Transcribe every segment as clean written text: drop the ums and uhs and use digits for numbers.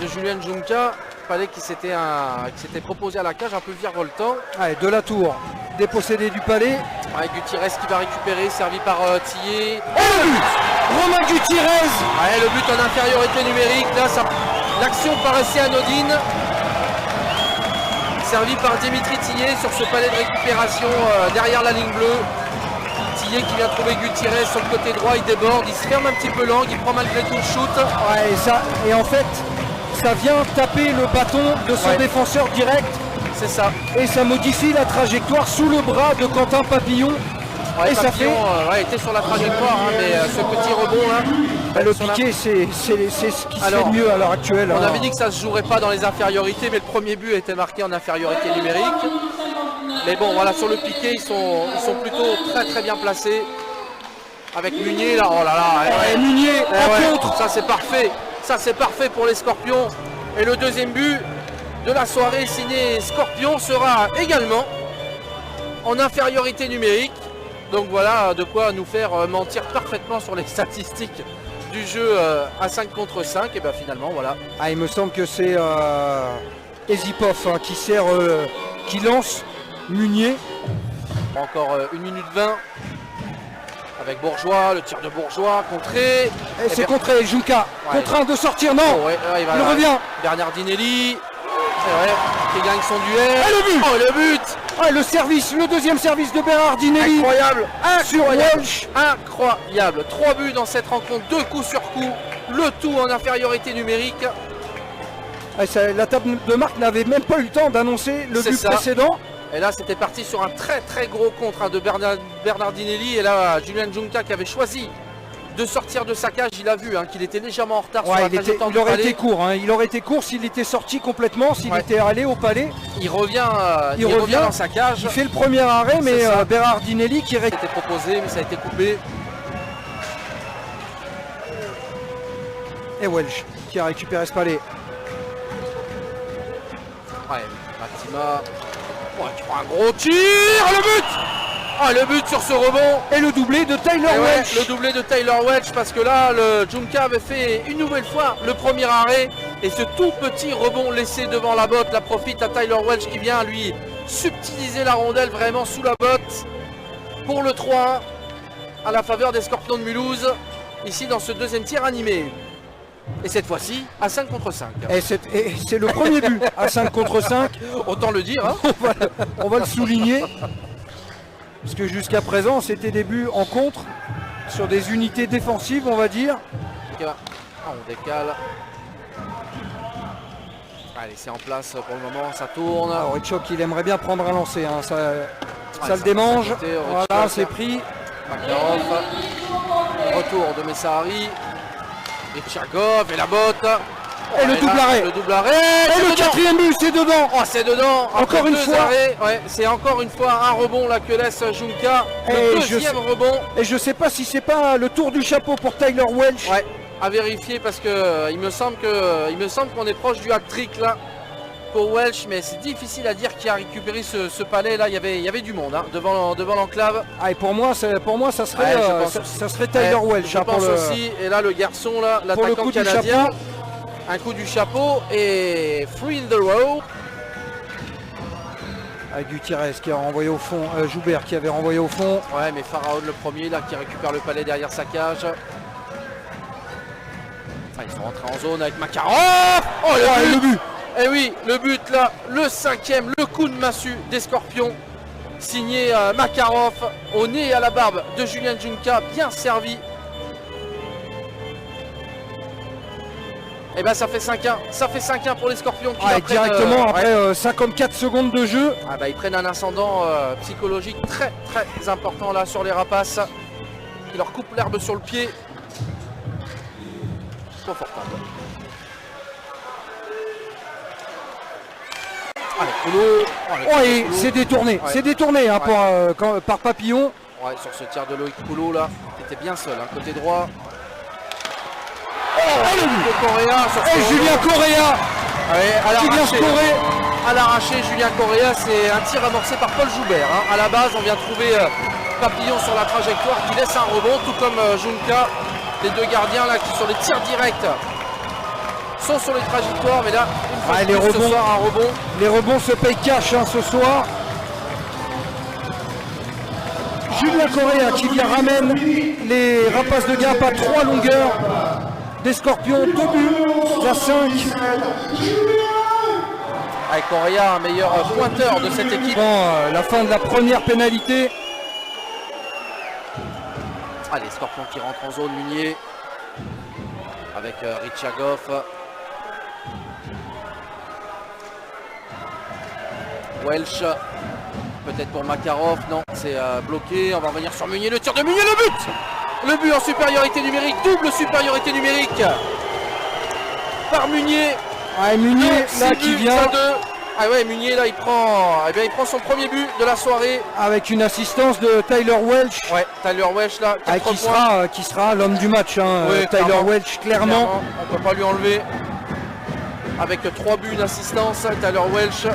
de Julian Junca. Palais qui s'était proposé à la cage, un peu virevoltant. Allez, de la tour, dépossédé du Palais. Ouais, Gutiérrez qui va récupérer, servi par Tillet. Oh, le but Romain Gutiérrez. Ouais, le but en infériorité numérique. Là, l'action paraissait anodine. Servi par Dimitri Tillet sur ce palais de récupération derrière la ligne bleue. Tillet qui vient trouver Gutiérrez sur le côté droit, il déborde, il se ferme un petit peu l'angle, il prend malgré tout le shoot. Ouais, et en fait, ça vient taper le bâton de son défenseur direct. C'est ça. Et ça modifie la trajectoire sous le bras de Quentin Papillon. Ouais, et Papillon, ça fait. était sur la trajectoire, hein, mais ce petit rebond là. Le piqué, c'est ce qui se fait de mieux à l'heure actuelle. On avait dit que ça ne se jouerait pas dans les infériorités, mais le premier but était marqué en infériorité numérique. Mais bon, voilà, sur le piqué, ils sont plutôt très bien placés. Avec Munier là, oh là là. Munier en contre. Ça c'est parfait. Ça c'est parfait pour les Scorpions. Et le deuxième but de la soirée signé Scorpion sera également en infériorité numérique. Donc voilà de quoi nous faire mentir parfaitement sur les statistiques du jeu à 5 contre 5. Et bien finalement voilà. Ah, il me semble que c'est Ezipov qui lance Munier. Encore 1 minute 20 avec Bourgeois, le tir de Bourgeois, contré. Et c'est contré, Junca, contraint de sortir, non, il revient. Bernardinelli, qui gagne son duel. Et le but. Oh, le but. Ah, le deuxième service de Bernardinelli. Incroyable. Sur Welsh. Incroyable. 3 buts dans cette rencontre, 2 coups sur coup, le tout en infériorité numérique. La table de marque n'avait même pas eu le temps d'annoncer le but précédent. Et là c'était parti sur un très gros contre de Bernardinelli. Et là Julian Junca qui avait choisi de sortir de sa cage, il a vu qu'il était légèrement en retard sur la trajectoire du palais. Il aurait été court s'il était sorti complètement, s'il était allé au palais. Il revient dans sa cage. Il fait le premier arrêt, mais Bernardinelli qui a été proposé, mais ça a été coupé. Et Welsh qui a récupéré ce palais. Ouais, Matima. Tu prends un gros tir, le but. Le but sur ce rebond. Et le doublé de Tyler Welch. Le doublé de Tyler Welch, parce que là, le Junca avait fait une nouvelle fois le premier arrêt. Et ce tout petit rebond laissé devant la botte, la profite à Tyler Welch qui vient lui subtiliser la rondelle vraiment sous la botte. Pour le 3-1 à la faveur des Scorpions de Mulhouse. Ici dans ce deuxième tir animé. Et cette fois-ci, à 5 contre 5. Et c'est le premier but à 5 contre 5. Autant le dire. On va le souligner. Parce que jusqu'à présent, c'était des buts en contre sur des unités défensives, on va dire. On décale. Allez, c'est en place pour le moment, ça tourne. Alors, Richok, il aimerait bien prendre un lancer. Ça le démange. Voilà, c'est pris. Makarov. Retour de Messahari. Et Tchergov et la botte. Et le double arrêt. Le double arrêt. Et le quatrième but, c'est dedans. C'est dedans. Encore une fois. C'est encore une fois un rebond là que laisse Junca. Le deuxième rebond. Et je sais pas si c'est pas le tour du chapeau pour Tyler Welch. À vérifier parce que il me semble qu'on est proche du hat-trick là pour Welch, mais c'est difficile à dire qui a récupéré ce palais là. Il y avait du monde devant l'enclave. Et pour moi ça serait Tyler Welch. Je pense aussi. Et là le garçon là, l'attaquant canadien. Un coup du chapeau et free in the row. Gutiérrez qui a renvoyé au fond, Joubert qui avait renvoyé au fond. Ouais, mais Pharaon le premier là qui récupère le palais derrière sa cage. Ils sont rentrés en zone avec Makarov. Le but. Et oui, le but là, le cinquième, le coup de massue des Scorpions. Signé Makarov au nez et à la barbe de Julian Junca, bien servi. Et bien ça fait 5-1. Ça fait 5-1 pour les Scorpions qui directement après 54 secondes de jeu. Ils prennent un ascendant psychologique très important là sur les rapaces. Qui leur coupe l'herbe sur le pied. Confortable. C'est détourné. C'est détourné par Papillon. Sur ce tir de Loïc Coulot là, qui était bien seul, côté droit. Julien Correa qui vient scorer à l'arraché. Julien Correa, c'est un tir amorcé par Paul Joubert. À la base, on vient trouver Papillon sur la trajectoire qui laisse un rebond, tout comme Junca. Les deux gardiens là qui sur les tirs directs sont sur les trajectoires, mais là, une fois Ouais, de les plus, ce rebonds. soir, un rebond. Les rebonds se payent cash hein, ce soir. Julien Correa qui vient ramène les Rapaces de Gap à 3 longueurs. Des Scorpions, 2 buts, la 5. Avec Correa, un meilleur pointeur de cette équipe. Bon, la fin de la première pénalité. Allez, Scorpion qui rentre en zone, Munier. Avec Richard Goff. Welch. Peut-être pour Makarov. Non, c'est bloqué. On va revenir sur Munier. Le tir de Munier, le but! Le but en supériorité numérique. Double supériorité numérique. Par Munier. Ouais, Munier là qui vient. Ah ouais, Munier là il prend son premier but de la soirée. Avec une assistance de Tyler Welch. Ouais, Tyler Welch là, 4 points. Qui sera l'homme du match. Hein, Oui, Tyler clairement. Welch, clairement. On ne peut pas lui enlever. Avec 3 buts d'assistance, Tyler Welch.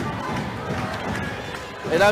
Et là,